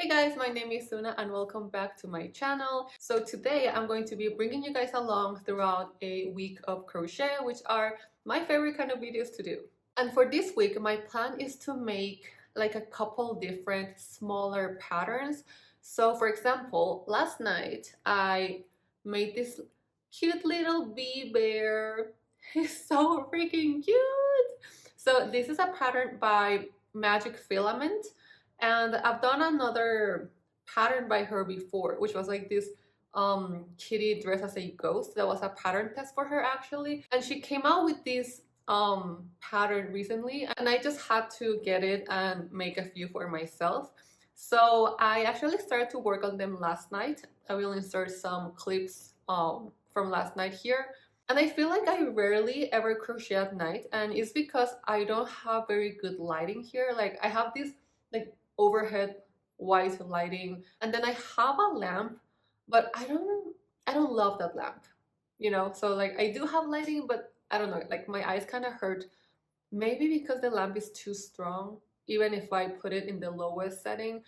Hey guys, my name is Suna and welcome back to my channel. So today I'm going to be bringing you guys along throughout a week of crochet, which are my favorite kind of videos to do. And for this week, my plan is to make like a couple different smaller patterns. So for example, last night I made this cute little bee bear. He's so freaking cute. So this is a pattern by Magic Filament. And I've done another pattern by her before, which was like this kitty dressed as a ghost. That was a pattern test for her actually. And she came out with this pattern recently and I just had to get it and make a few for myself. So I actually started to work on them last night. I will insert some clips from last night here. And I feel like I rarely ever crochet at night, and it's because I don't have very good lighting here. Like I have this like overhead white lighting, and then I have a lamp, but I don't love that lamp, you know. So like I do have lighting, but I don't know, like my eyes kind of hurt, maybe because the lamp is too strong even if I put it in the lowest setting.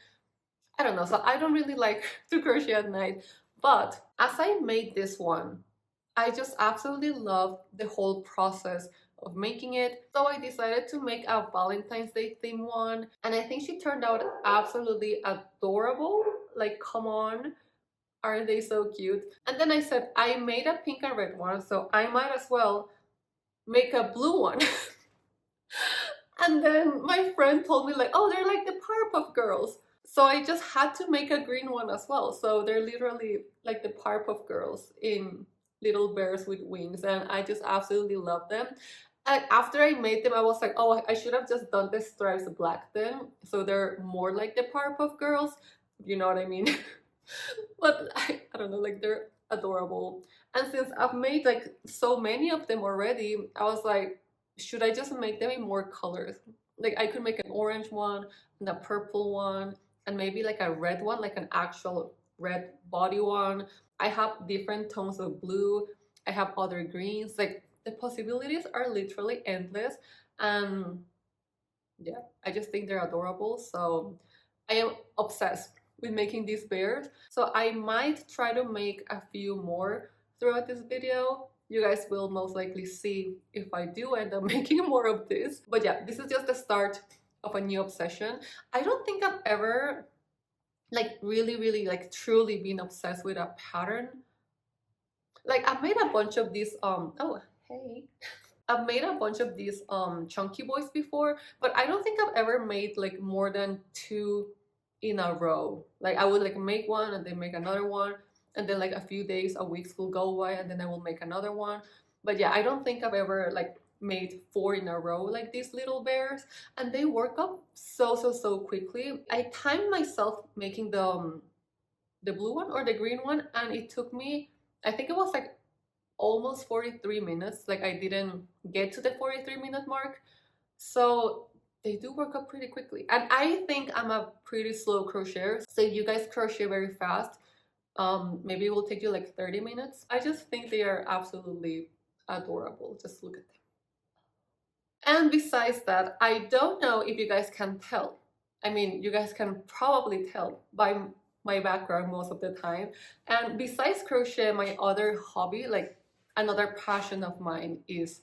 I don't know, so I don't really like to crochet at night. But as I made this one, I just absolutely love the whole process of making it. So I decided to make a Valentine's Day theme one, and I think she turned out absolutely adorable. Like, come on, aren't they so cute? And then I said, I made a pink and red one, so I might as well make a blue one. And then my friend told me like, oh, they're like the Powerpuff Girls. So I just had to make a green one as well. So they're literally like the Powerpuff Girls in little bears with wings, and I just absolutely love them. And after I made them, I was like, oh, I should have just done the stripes black then, so they're more like the Powerpuff Girls, you know what I mean. But I don't know, like they're adorable. And since I've made like so many of them already, I was like, should I just make them in more colors? Like I could make an orange one and a purple one and maybe like a red one, like an actual red body one. I have different tones of blue. I have other greens. Like the possibilities are literally endless. And yeah, I just think they're adorable. So I am obsessed with making these bears. So I might try to make a few more throughout this video. You guys will most likely see if I do end up making more of this. But yeah, this is just the start of a new obsession. I don't think I've ever like really like truly been obsessed with a pattern. Like I've made a bunch of these oh hey, I've made a bunch of these chunky boys before, but I don't think I've ever made like more than two in a row. Like I would like make one and then make another one, and then like a few days, a week will go by and then I will make another one. But yeah, I don't think I've ever like made 4 in a row like these little bears, and they work up so quickly. I timed myself making the blue one or the green one, and it took me, I think it was like almost 43 minutes. Like I didn't get to the 43-minute mark. So they do work up pretty quickly, and I think I'm a pretty slow crocheter. So if you guys crochet very fast, maybe it will take you like 30 minutes. I just think they are absolutely adorable. Just look at them. And besides that, I don't know if you guys can tell. I mean, you guys can probably tell by my background most of the time. And besides crochet, my other hobby, like another passion of mine, is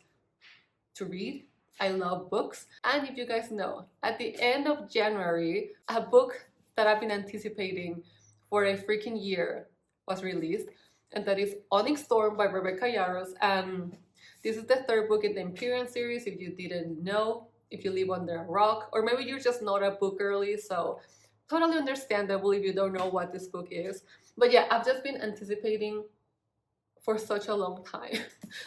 to read. I love books. And if you guys know, at the end of January, a book that I've been anticipating for a freaking year was released, and that is Onyx Storm by Rebecca Yarros. And this is the 3rd book in the Empyrean series, if you didn't know, if you live under a rock, or maybe you're just not a book girly, so totally understandable if you don't know what this book is. But yeah, I've just been anticipating for such a long time.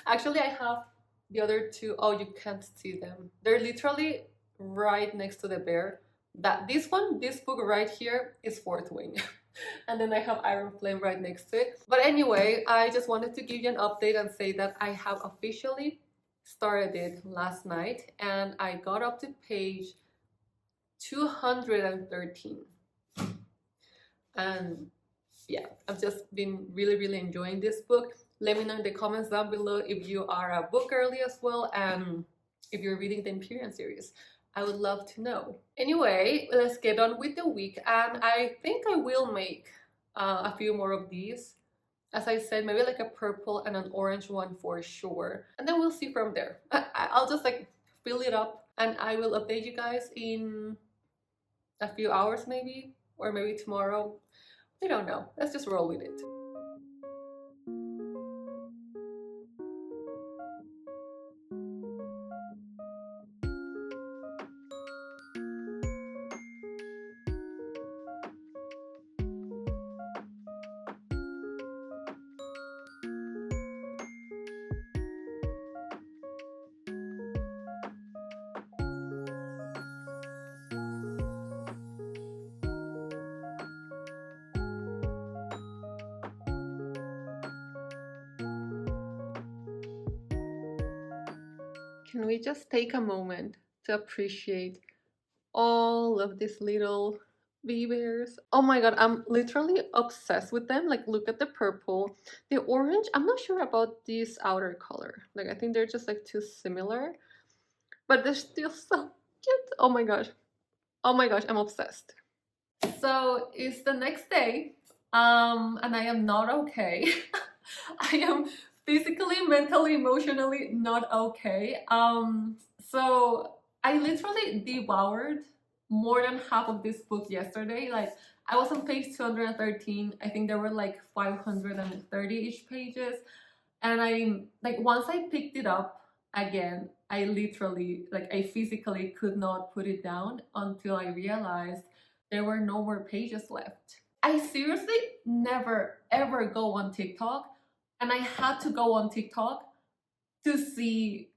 Actually, I have the other two. Oh, you can't see them. They're literally right next to the bear. This book right here is 4th Wing. And then I have Iron Flame right next to it. But anyway, I just wanted to give you an update and say that I have officially started it last night, and I got up to page 213. And yeah, I've just been really enjoying this book. Let me know in the comments down below if you are a book girly as well, and if you're reading the Empyrean series. I would love to know. Anyway, let's get on with the week, and I think I will make a few more of these. As I said, maybe like a purple and an orange one for sure. And then we'll see from there. I'll just like fill it up and I will update you guys in a few hours maybe, or maybe tomorrow. I don't know. Let's just roll with it. Can we just take a moment to appreciate all of these little bee bears? Oh my god, I'm literally obsessed with them. Like, look at the purple. The orange, I'm not sure about this outer color. Like, I think they're just like too similar, but they're still so cute. Oh my gosh. Oh my gosh, I'm obsessed. So it's the next day, and I am not okay. I am physically, mentally, emotionally not okay. So I literally devoured more than half of this book yesterday. Like, I was on page 213. I think there were like 530 each pages. And I, like, once I picked it up again, I literally, like, I physically could not put it down until I realized there were no more pages left. I seriously never ever go on TikTok, and I had to go on TikTok to see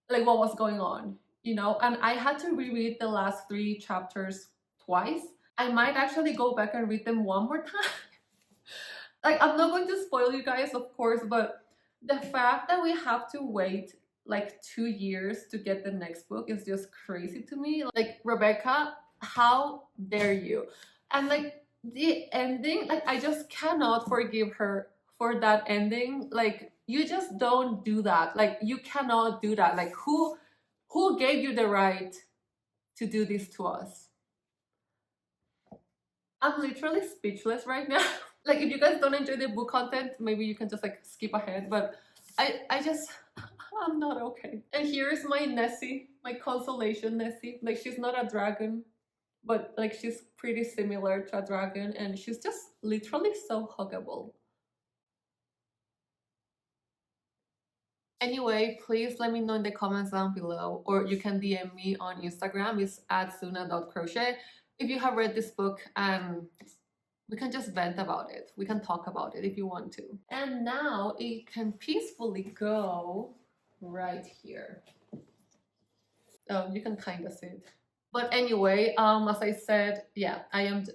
like what was going on, you know, and I had to reread the last 3 chapters twice. I might actually go back and read them one more time. Like, I'm not going to spoil you guys, of course, but the fact that we have to wait like 2 years to get the next book is just crazy to me. Like, Rebecca, how dare you? And like the ending, like, I just cannot forgive her for that ending. Like, you just don't do that. Like, you cannot do that. Like, who gave you the right to do this to us? I'm literally speechless right now. Like, if you guys don't enjoy the book content, maybe you can just like skip ahead, but I just, I'm not okay. And here's my Nessie, my consolation Nessie. Like, she's not a dragon, but like she's pretty similar to a dragon, and she's just literally so huggable. Anyway, please let me know in the comments down below, or you can DM me on Instagram. It's at suna.crochet if you have read this book, and we can just vent about it. We can talk about it if you want to. And now it can peacefully go right here. Oh, you can kind of see it. But anyway, as I said, yeah, I'm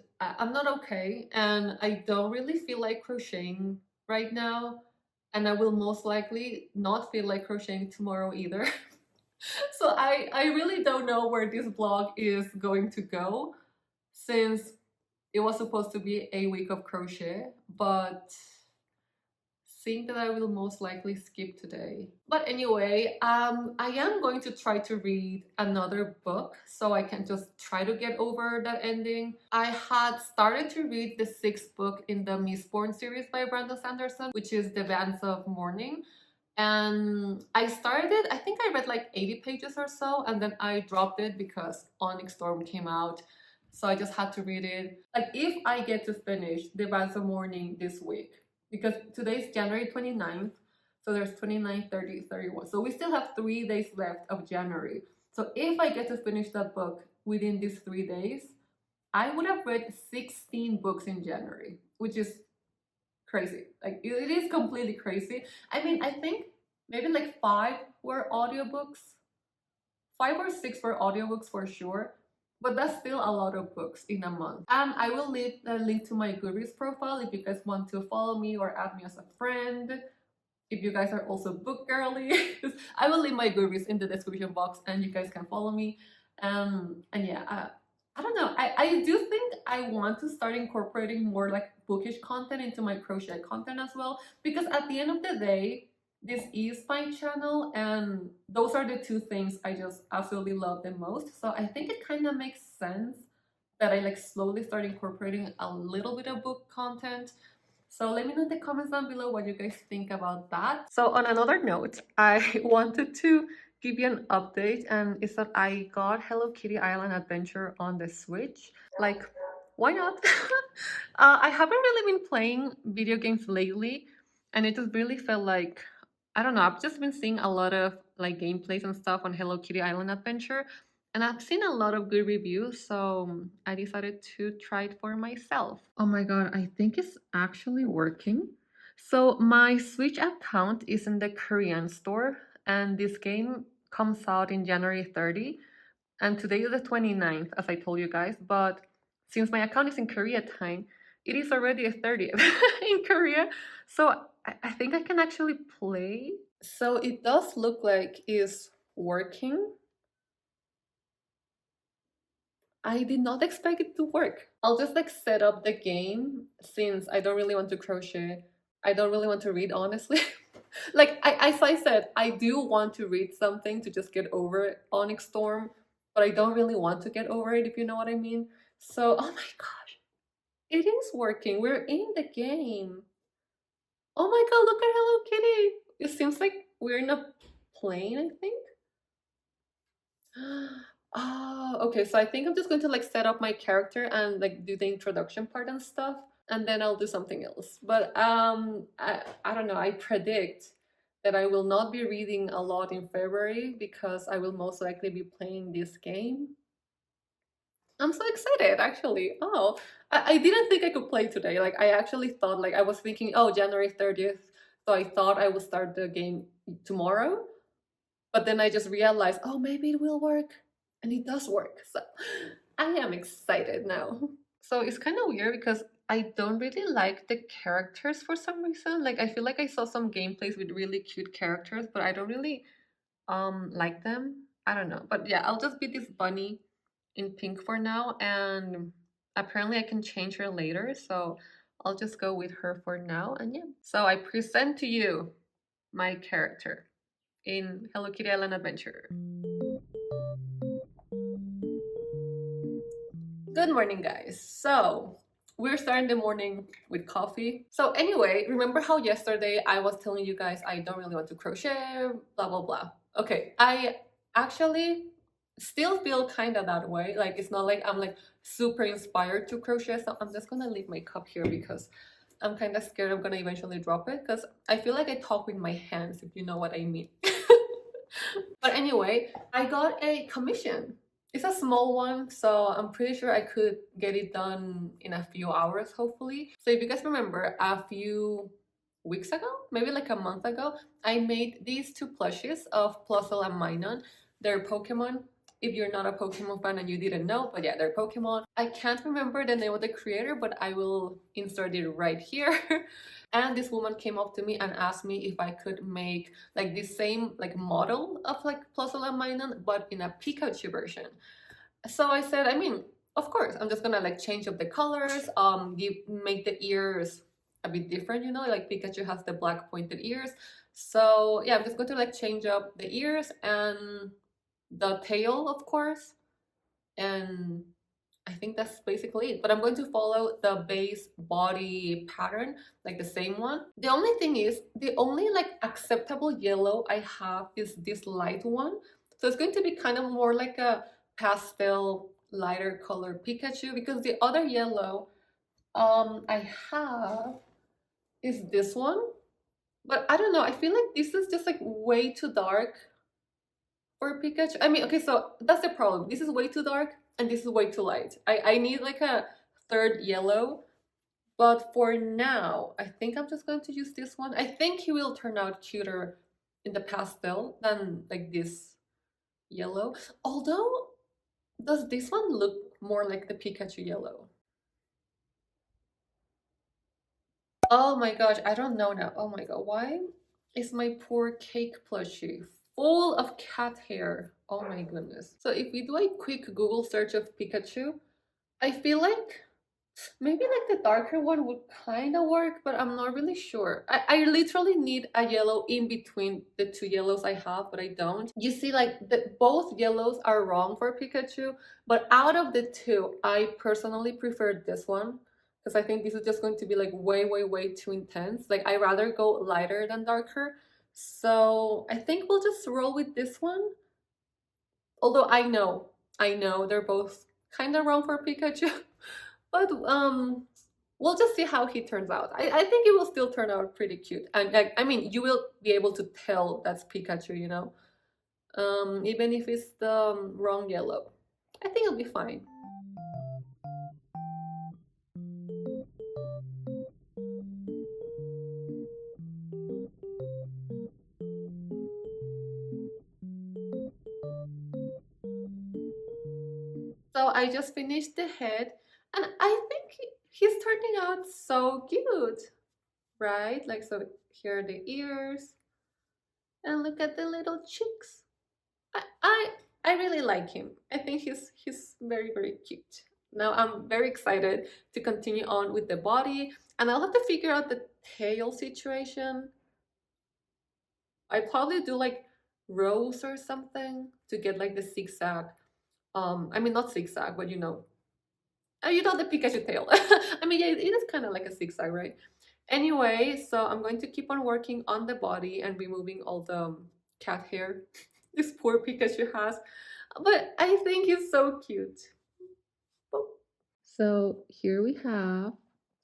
not okay, and I don't really feel like crocheting right now, and I will most likely not feel like crocheting tomorrow either. So I really don't know where this vlog is going to go, since it was supposed to be a week of crochet, but think that I will most likely skip today. But anyway, I am going to try to read another book so I can just try to get over that ending. I had started to read the 6th book in the Mistborn series by Brandon Sanderson, which is The Bands of Mourning. And I started, I think I read like 80 pages or so, and then I dropped it because Onyx Storm came out. So I just had to read it. Like, if I get to finish The Bands of Mourning this week, because today's January 29th, so there's 29, 30, 31. So we still have 3 days left of January. So if I get to finish that book within these 3 days, I would have read 16 books in January, which is crazy. Like, it is completely crazy. I mean, I think maybe like 5 were audiobooks. 5 or 6 were audiobooks for sure. But that's still a lot of books in a month. And I will leave a link to my Goodreads profile if you guys want to follow me or add me as a friend. If you guys are also book girly, I will leave my Goodreads in the description box and you guys can follow me. And yeah, I don't know. I do think I want to start incorporating more like bookish content into my crochet content as well. Because at the end of the day, this is my channel, and those are the two things I just absolutely love the most. So I think it kind of makes sense that I like slowly start incorporating a little bit of book content. So let me know in the comments down below what you guys think about that. So on another note, I wanted to give you an update, and it's that I got Hello Kitty Island Adventure on the Switch. Like, why not? I haven't really been playing video games lately, and it just really felt like, I don't know, I've just been seeing a lot of like gameplays and stuff on Hello Kitty Island Adventure, and I've seen a lot of good reviews, so I decided to try it for myself. Oh my god, I think it's actually working. So my Switch account is in the Korean store, and this game comes out in January 30, and today is the 29th, as I told you guys, but since my account is in Korea time, it is already the 30th in Korea, so I think I can actually play. So it does look like it's working. I did not expect it to work. I'll just like set up the game since I don't really want to crochet. I don't really want to read, honestly. Like as I said, I do want to read something to just get over Onyx Storm, but I don't really want to get over it, if you know what I mean. So, oh my gosh, it is working. We're in the game. Oh my god, look at Hello Kitty. It seems like we're in a plane, I think. Oh, okay. So I think I'm just going to like set up my character and like do the introduction part and stuff, and then I'll do something else. But I don't know. I predict that I will not be reading a lot in February because I will most likely be playing this game. I'm so excited, actually. Oh, I didn't think I could play today. Like I actually thought, like I was thinking, oh, January 30th. So I thought I would start the game tomorrow. But then I just realized, oh, maybe it will work. And it does work. So I am excited now. So it's kind of weird because I don't really like the characters for some reason. Like I feel like I saw some gameplays with really cute characters, but I don't really like them. I don't know. But yeah, I'll just be this bunny in pink for now, and apparently I can change her later, so I'll just go with her for now. And yeah. So I present to you my character in Hello Kitty Island Adventure. Good morning, guys. So we're starting the morning with coffee. So anyway, remember how yesterday I was telling you guys I don't really want to crochet, blah blah blah. Okay, I actually still feel kind of that way. Like it's not like I'm like super inspired to crochet. So I'm just gonna leave my cup here because I'm kind of scared I'm gonna eventually drop it because I feel like I talk with my hands, if you know what I mean. But anyway, I got a commission. It's a small one, so I'm pretty sure I could get it done in a few hours, hopefully. So if you guys remember, a few weeks ago, maybe like a month ago, I made these two plushies of Plusle and Minun. They're Pokemon. If you're not a Pokemon fan and you didn't know, but yeah, they're Pokemon. I can't remember the name of the creator, but I will insert it right here. And this woman came up to me and asked me if I could make like the same like model of like Plusle and Minun, but in a Pikachu version. So I said, I mean, of course, I'm just gonna like change up the colors, make the ears a bit different, you know, like Pikachu has the black pointed ears. So yeah, I'm just going to like change up the ears and the tail, of course, and I think that's basically it. But I'm going to follow the base body pattern, like the same one. The only thing is, the only like acceptable yellow I have is this light one. So it's going to be kind of more like a pastel, lighter color Pikachu, because the other yellow I have is this one. But I don't know, I feel like this is just like way too dark for Pikachu. I mean, okay, so that's the problem. This is way too dark and this is way too light. I need like a third yellow, but for now, I think I'm just going to use this one. I think he will turn out cuter in the pastel than like this yellow. Although, does this one look more like the Pikachu yellow? Oh my gosh, I don't know now. Oh my god, why is my poor cake plushie full of cat hair? Oh my goodness. So if we do a quick Google search of Pikachu, I feel like Maybe like the darker one would kind of work, but I'm not really sure. I literally need a yellow in between the two yellows I have, but I don't. You see, like both yellows are wrong for Pikachu, but out of the two, I personally prefer this one because I think this is just going to be like way, way, way too intense. Like I rather go lighter than darker. So I think we'll just roll with this one. Although I know they're both kind of wrong for Pikachu, but we'll just see how he turns out. I think it will still turn out pretty cute, and like I mean, you will be able to tell that's Pikachu, you know, even if it's the wrong yellow. I think it'll be fine. So I just finished the head, and I think he's turning out so cute, right? Like so, here are the ears, and look at the little cheeks. I I, I really like him. I think he's very very cute. Now I'm very excited to continue on with the body, and I'll have to figure out the tail situation. I probably do like rows or something to get like the zigzag. I mean not zigzag, but you know the Pikachu tail. I mean yeah, it is kind of like a zigzag, right? Anyway, so I'm going to keep on working on the body and removing all the cat hair this poor Pikachu has. But I think he's so cute. Oh. So here we have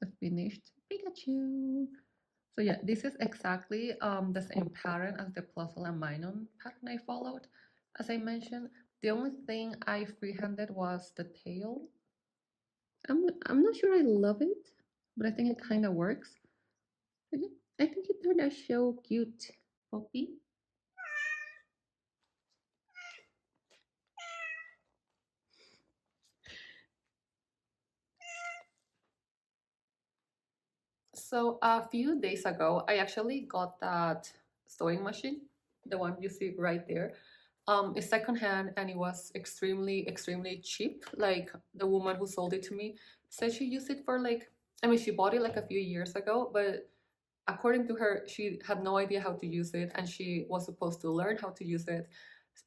the finished Pikachu. So yeah, this is exactly the same pattern as the plus and minus pattern I followed. As I mentioned, the only thing I freehanded was the tail. I'm not sure I love it, but I think it kind of works. But yeah, I think it turned out so cute. Poppy. So a few days ago, I actually got that sewing machine, the one you see right there. It's secondhand and it was extremely, extremely cheap. Like the woman who sold it to me said she used it for like, I mean, she bought it like a few years ago, but according to her, she had no idea how to use it and she was supposed to learn how to use it.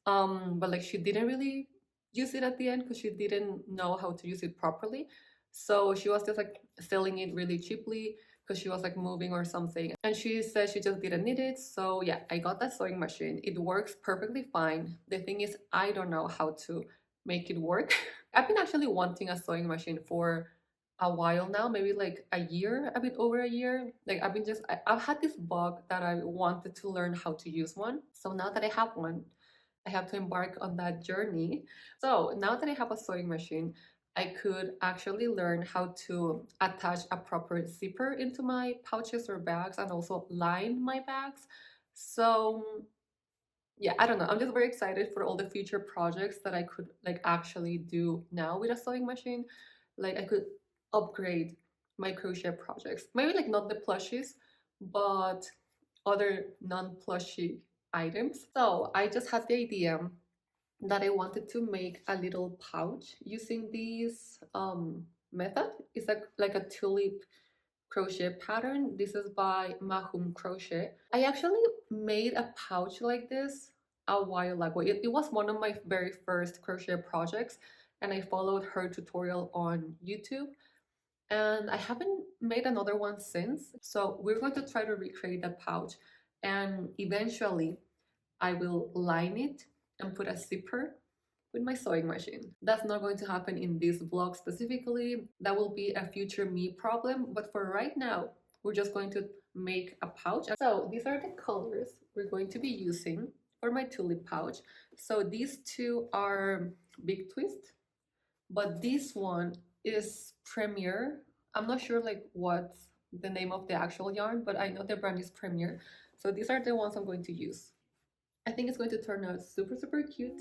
But like she didn't really use it at the end because she didn't know how to use it properly. So she was just like selling it really cheaply because she was like moving or something. And she said she just didn't need it. So yeah, I got that sewing machine. It works perfectly fine. The thing is, I don't know how to make it work. I've been actually wanting a sewing machine for a while now, maybe like a year, a bit over a year. Like I've had this bug that I wanted to learn how to use one. So now that I have one, I have to embark on that journey. So now that I have a sewing machine, I could actually learn how to attach a proper zipper into my pouches or bags and also line my bags. So yeah, I don't know. I'm just very excited for all the future projects that I could like actually do now with a sewing machine. Like I could upgrade my crochet projects. Maybe like not the plushies, but other non-plushy items. So I just had the idea that I wanted to make a little pouch using this method. It's like a tulip crochet pattern. This is by Mahum Crochet. I actually made a pouch like this a while ago. It was one of my very first crochet projects and I followed her tutorial on YouTube and I haven't made another one since. So we're going to try to recreate that pouch and eventually I will line it and put a zipper with my sewing machine. That's not going to happen in this vlog specifically. That will be a future me problem. But for right now, we're just going to make a pouch. So these are the colors we're going to be using for my tulip pouch. So these two are Big Twist, but this one is Premier. I'm not sure like what's the name of the actual yarn, but I know the brand is Premier. So these are the ones I'm going to use. I think it's going to turn out super, super cute.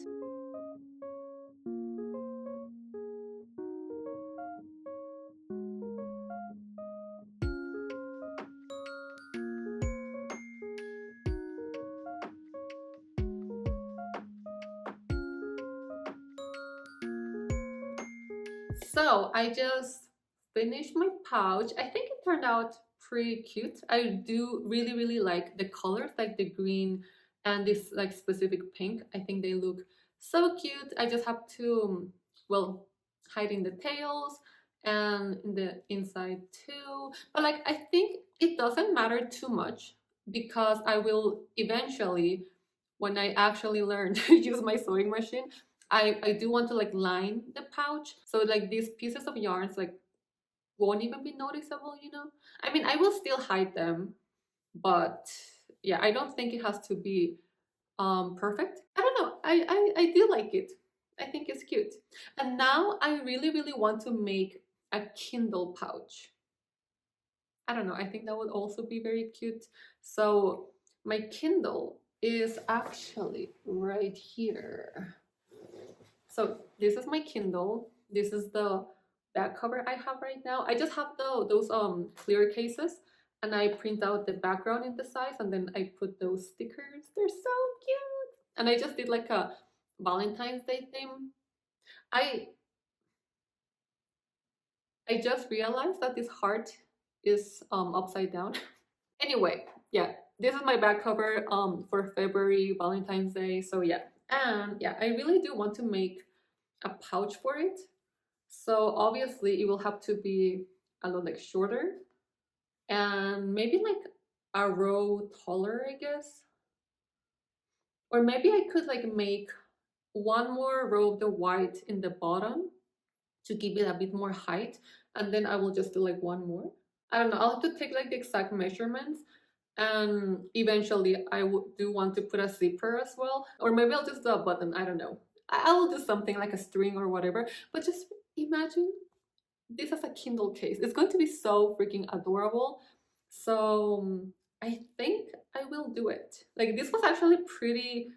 So I just finish my pouch. I think it turned out pretty cute. I do really like the colors, like the green and this like specific pink. I think they look so cute. I just have to, well, hide in the tails and in the inside too. But like I think it doesn't matter too much because I will eventually, when I actually learn to use my sewing machine, I do want to like line the pouch so like these pieces of yarns like won't even be noticeable, you know? I mean, I will still hide them, but yeah, I don't think it has to be perfect. I don't know. I do like it. I think it's cute. And now I really want to make a Kindle pouch. I don't know. I think that would also be very cute. So my Kindle is actually right here. So this is my Kindle. This is the back cover I have right now. I just have those clear cases and I print out the background in the size and then I put those stickers. They're so cute. And I just did like a Valentine's Day theme. I just realized that this heart is upside down. Anyway, yeah, this is my back cover for February Valentine's Day. So yeah, and yeah, I really do want to make a pouch for it. So obviously it will have to be a little like shorter and maybe like a row taller, I guess. Or maybe I could like make one more row of the white in the bottom to give it a bit more height, and then I will just do like one more. I don't know, I'll have to take like the exact measurements, and eventually do want to put a zipper as well, or maybe I'll just do a button. I don't know. I will do something like a string or whatever, but just imagine this as a Kindle case. It's going to be so freaking adorable. So I think I will do it. Like this was actually pretty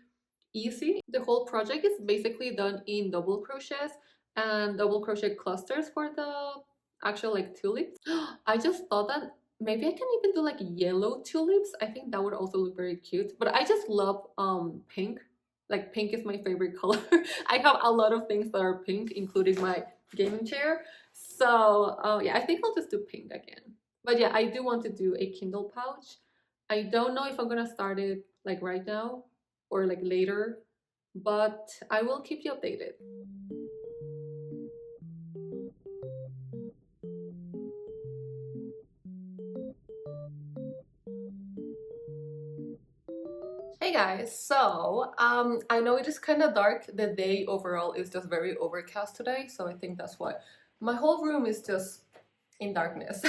easy. The whole project is basically done in double crochets and double crochet clusters for the actual like tulips. I just thought that maybe I can even do like yellow tulips. I think that would also look very cute. But I just love pink. Like pink is my favorite color. I have a lot of things that are pink, including my gaming chair. So yeah, I think I'll just do pink again. But yeah, I do want to do a Kindle pouch. I don't know if I'm gonna start it like right now or like later, but I will keep you updated. Hey guys, so I know it is kind of dark. The day overall is just very overcast today, so I think that's why my whole room is just in darkness.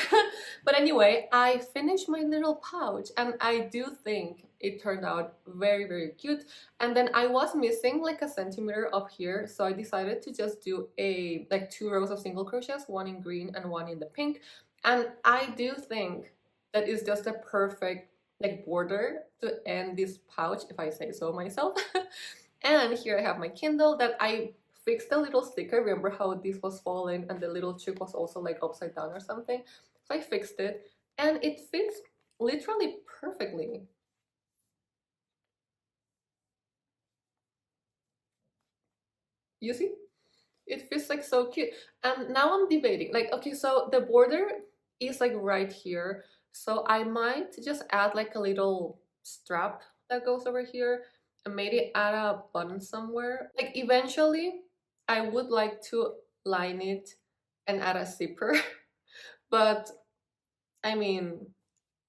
But anyway, I finished my little pouch and I do think it turned out very cute. And then I was missing like a centimeter up here, so I decided to just do a like 2 rows of single crochets, one in green and one in the pink. And I do think that is just a perfect like border to end this pouch, if I say so myself. And here I have my Kindle that I fixed the little sticker. Remember how this was falling and the little chip was also like upside down or something? So I fixed it and it fits literally perfectly. You see? It feels like so cute. And now I'm debating, like, okay, so the border is like right here. So I might just add like a little strap that goes over here and maybe add a button somewhere. Like eventually I would like to line it and add a zipper. But I mean,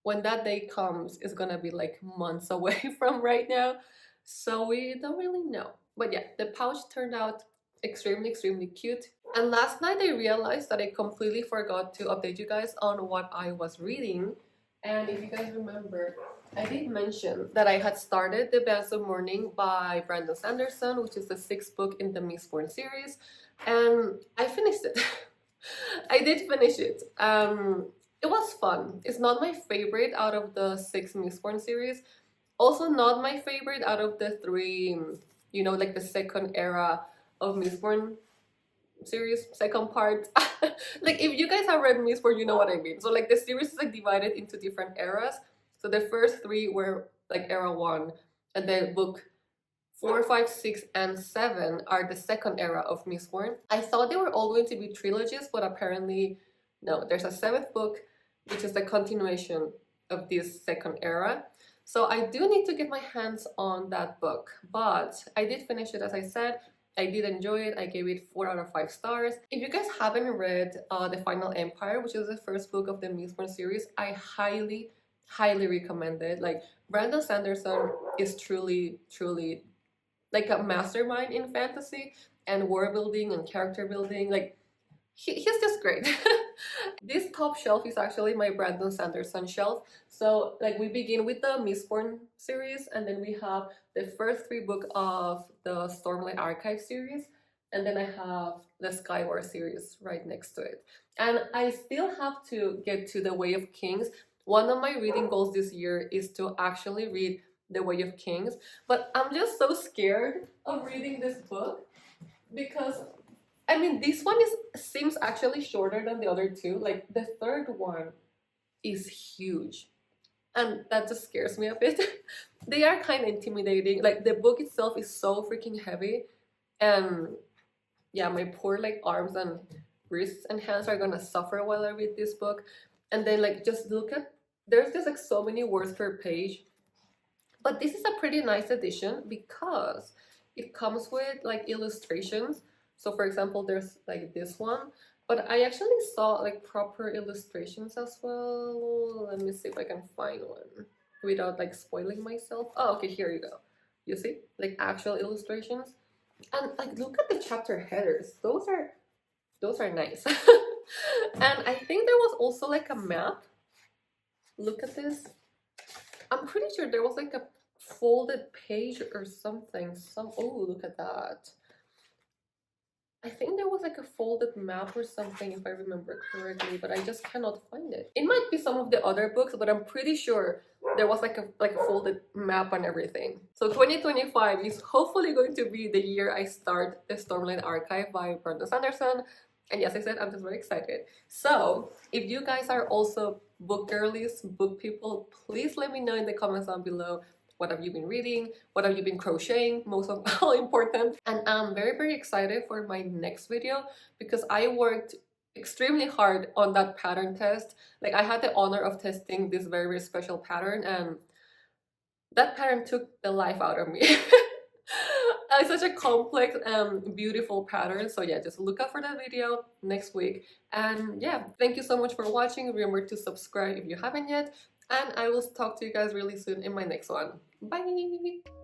when that day comes, it's gonna be like months away from right now. So we don't really know. But yeah, the pouch turned out extremely cute. And last night I realized that I completely forgot to update you guys on what I was reading. And if you guys remember, I did mention that I had started The Bands of Morning by Brandon Sanderson, which is the 6th book in the Mistborn series. And I finished it. I did finish it. It was fun. It's not my favorite out of the 6 Mistborn series. Also not my favorite out of the 3, you know, like the second era of Mistborn series, second part. Like if you guys have read Mistborn, you know what I mean. So like the series is like divided into different eras. So the first 3 were like era 1, and then book 4, 5, 6, and 7 are the second era of Mistborn. I thought they were all going to be trilogies, but apparently No, there's a seventh book, which is the continuation of this second era. So I do need to get my hands on that book, but I did finish it, as I said. I did enjoy it. I gave it 4 out of 5 stars. If you guys haven't read The Final Empire, which is the first book of the Mistborn series, I highly, highly recommend it. Like, Brandon Sanderson is truly, truly like a mastermind in fantasy and world building and character building. Like, he's just great. This top shelf is actually my Brandon Sanderson shelf. So like we begin with the Mistborn series, and then we have the first 3 books of the Stormlight Archive series, and then I have the Skyward series right next to it. And I still have to get to The Way of Kings. One of my reading goals this year is to actually read The Way of Kings, but I'm just so scared of reading this book because I mean, this one seems actually shorter than the other 2. Like, the third one is huge, and that just scares me a bit. They are kind of intimidating. Like, the book itself is so freaking heavy, and yeah, my poor like arms and wrists and hands are gonna suffer while I read this book. And then like just look at, there's just like so many words per page. But this is a pretty nice edition because it comes with like illustrations. So for example, there's like this one, but I actually saw like proper illustrations as well. Let me see if I can find one without like spoiling myself. Oh, okay, here you go. You see, like actual illustrations. And like look at the chapter headers. Those are nice. And I think there was also like a map. Look at this. I'm pretty sure there was like a folded page or something. Oh, look at that. I think there was like a folded map or something, if I remember correctly, but I just cannot find it. It might be some of the other books, but I'm pretty sure there was like a folded map and everything. So 2025 is hopefully going to be the year I start the Stormlight Archive by Brandon Sanderson. And yes, I said I'm just very excited. So if you guys are also book girlies, book people, please let me know in the comments down below. What have you been reading? What have you been crocheting? Most of all important. And I'm very, very excited for my next video because I worked extremely hard on that pattern test. Like I had the honor of testing this very, very special pattern, and that pattern took the life out of me. It's such a complex and beautiful pattern. So yeah, just look out for that video next week. And yeah, thank you so much for watching. Remember to subscribe if you haven't yet. And I will talk to you guys really soon in my next one. Bye!